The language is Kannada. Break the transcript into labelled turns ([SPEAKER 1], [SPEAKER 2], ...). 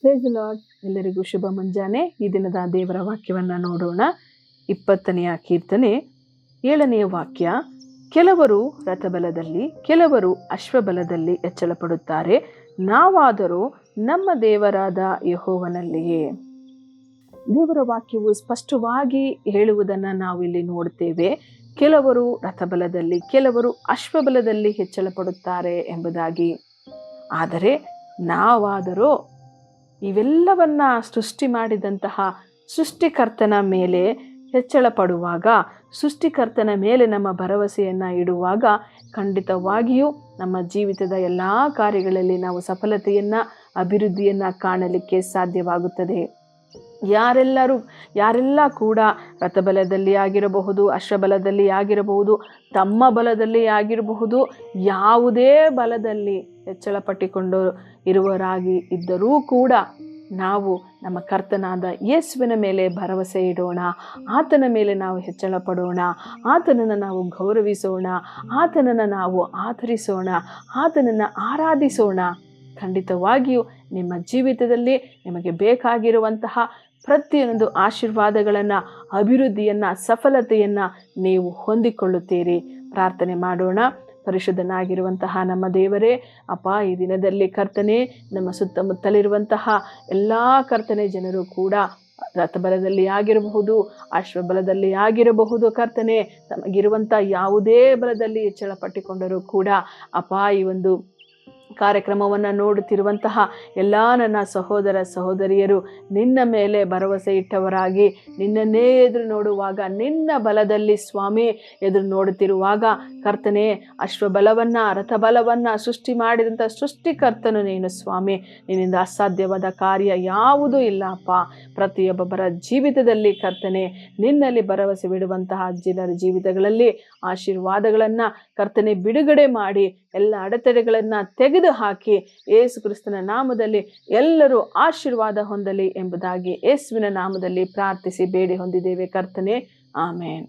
[SPEAKER 1] Price lord. ಎಲ್ಲರಿಗೂ ಶುಭ ಮುಂಜಾನೆ. ಈ ದಿನದ ದೇವರ ವಾಕ್ಯವನ್ನು ನೋಡೋಣ. 20ನೆಯ ಕೀರ್ತನೆ 7ನೆಯ ವಾಕ್ಯ. ಕೆಲವರು ರಥಬಲದಲ್ಲಿ, ಕೆಲವರು ಅಶ್ವಬಲದಲ್ಲಿ ಹೆಚ್ಚಳ ಪಡುತ್ತಾರೆ, ನಾವಾದರೂ ನಮ್ಮ ದೇವರಾದ ಯೆಹೋವನಲ್ಲಿಯೇ. ದೇವರ ವಾಕ್ಯವು ಸ್ಪಷ್ಟವಾಗಿ ಹೇಳುವುದನ್ನು ನಾವು ಇಲ್ಲಿ ನೋಡ್ತೇವೆ. ಕೆಲವರು ರಥಬಲದಲ್ಲಿ, ಕೆಲವರು ಅಶ್ವಬಲದಲ್ಲಿ ಹೆಚ್ಚಳ ಪಡುತ್ತಾರೆ ಎಂಬುದಾಗಿ. ಆದರೆ ನಾವಾದರೂ ಇವೆಲ್ಲವನ್ನ ಸೃಷ್ಟಿ ಮಾಡಿದಂತಹ ಸೃಷ್ಟಿಕರ್ತನ ಮೇಲೆ ಹೆಚ್ಚಳ ಪಡುವಾಗ, ಸೃಷ್ಟಿಕರ್ತನ ಮೇಲೆ ನಮ್ಮ ಭರವಸೆಯನ್ನು ಇಡುವಾಗ ಖಂಡಿತವಾಗಿಯೂ ನಮ್ಮ ಜೀವಿತದ ಎಲ್ಲ ಕಾರ್ಯಗಳಲ್ಲಿ ನಾವು ಸಫಲತೆಯನ್ನು, ಅಭಿವೃದ್ಧಿಯನ್ನು ಕಾಣಲಿಕ್ಕೆ ಸಾಧ್ಯವಾಗುತ್ತದೆ. ಯಾರೆಲ್ಲ ಕೂಡ ರಥಬಲದಲ್ಲಿ ಆಗಿರಬಹುದು, ಅಶ್ವಬಲದಲ್ಲಿ ಆಗಿರಬಹುದು, ತಮ್ಮ ಬಲದಲ್ಲಿ ಆಗಿರಬಹುದು, ಯಾವುದೇ ಬಲದಲ್ಲಿ ಹೆಚ್ಚಳ ಪಟ್ಟಿಕೊಂಡು ಇರುವವರಾಗಿ ಇದ್ದರೂ ಕೂಡ ನಾವು ನಮ್ಮ ಕರ್ತನಾದ ಯೇಸುವಿನ ಮೇಲೆ ಭರವಸೆ ಇಡೋಣ. ಆತನ ಮೇಲೆ ನಾವು ಹೆಚ್ಚಳ ಪಡೋಣ, ಆತನನ್ನು ನಾವು ಗೌರವಿಸೋಣ, ಆತನನ್ನು ನಾವು ಆಧರಿಸೋಣ, ಆತನನ್ನು ಆರಾಧಿಸೋಣ. ಖಂಡಿತವಾಗಿಯೂ ನಿಮ್ಮ ಜೀವಿತದಲ್ಲಿ ನಿಮಗೆ ಬೇಕಾಗಿರುವಂತಹ ಪ್ರತಿಯೊಂದು ಆಶೀರ್ವಾದಗಳನ್ನು, ಅಭಿವೃದ್ಧಿಯನ್ನು, ಸಫಲತೆಯನ್ನು ನೀವು ಹೊಂದಿಕೊಳ್ಳುತ್ತೀರಿ. ಪ್ರಾರ್ಥನೆ ಮಾಡೋಣ. ಪರಿಶುದ್ಧನಾಗಿರುವಂತಹ ನಮ್ಮ ದೇವರೇ, ಅಪ್ಪ, ಈ ದಿನದಲ್ಲಿ ಕರ್ತನೆ, ನಮ್ಮ ಸುತ್ತಮುತ್ತಲಿರುವಂತಹ ಎಲ್ಲ ಕರ್ತನೆ ಜನರು ಕೂಡ ರಥಬಲದಲ್ಲಿ ಆಗಿರಬಹುದು, ಅಶ್ವಬಲದಲ್ಲಿ ಆಗಿರಬಹುದು, ಕರ್ತನೆ ತಮಗಿರುವಂಥ ಯಾವುದೇ ಬಲದಲ್ಲಿ ಹೆಚ್ಚಳ ಪಟ್ಟಿಕೊಂಡರೂ ಕೂಡ ಅಪ್ಪ, ಈ ಒಂದು ಕಾರ್ಯಕ್ರಮವನ್ನು ನೋಡುತ್ತಿರುವಂತಹ ಎಲ್ಲ ನನ್ನ ಸಹೋದರ ಸಹೋದರಿಯರು ನಿನ್ನ ಮೇಲೆ ಭರವಸೆ ಇಟ್ಟವರಾಗಿ ನಿನ್ನನ್ನೇ ಎದುರು ನೋಡುವಾಗ, ನಿನ್ನ ಬಲದಲ್ಲಿ ಸ್ವಾಮಿ ಎದುರು ನೋಡುತ್ತಿರುವಾಗ ಕರ್ತನೆ, ಅಶ್ವಬಲವನ್ನು, ರಥಬಲವನ್ನು ಸೃಷ್ಟಿ ಮಾಡಿದಂಥ ಸೃಷ್ಟಿಕರ್ತನು ನೀನು ಸ್ವಾಮಿ. ನಿನ್ನಿಂದ ಅಸಾಧ್ಯವಾದ ಕಾರ್ಯ ಯಾವುದೂ ಇಲ್ಲ ಅಪ್ಪ. ಪ್ರತಿಯೊಬ್ಬೊಬ್ಬರ ಜೀವಿತದಲ್ಲಿ ಕರ್ತನೆ ನಿನ್ನಲ್ಲಿ ಭರವಸೆ ಬಿಡುವಂತಹ ಜನರ ಜೀವಿತಗಳಲ್ಲಿ ಆಶೀರ್ವಾದಗಳನ್ನು ಕರ್ತನೆ ಬಿಡುಗಡೆ ಮಾಡಿ, ಎಲ್ಲ ಅಡೆತಡೆಗಳನ್ನು ತೆಗೆದು ಹಾಕಿ ಯೇಸು ಕ್ರಿಸ್ತನ ನಾಮದಲ್ಲಿ ಎಲ್ಲರೂ ಆಶೀರ್ವಾದ ಹೊಂದಲಿ ಎಂಬುದಾಗಿ ಯೇಸುವಿನ ನಾಮದಲ್ಲಿ ಪ್ರಾರ್ಥಿಸಿ ಬೇಡಿ ಹೊಂದಿದ್ದೇವೆ ಕರ್ತನೆ. ಆಮೇನ್.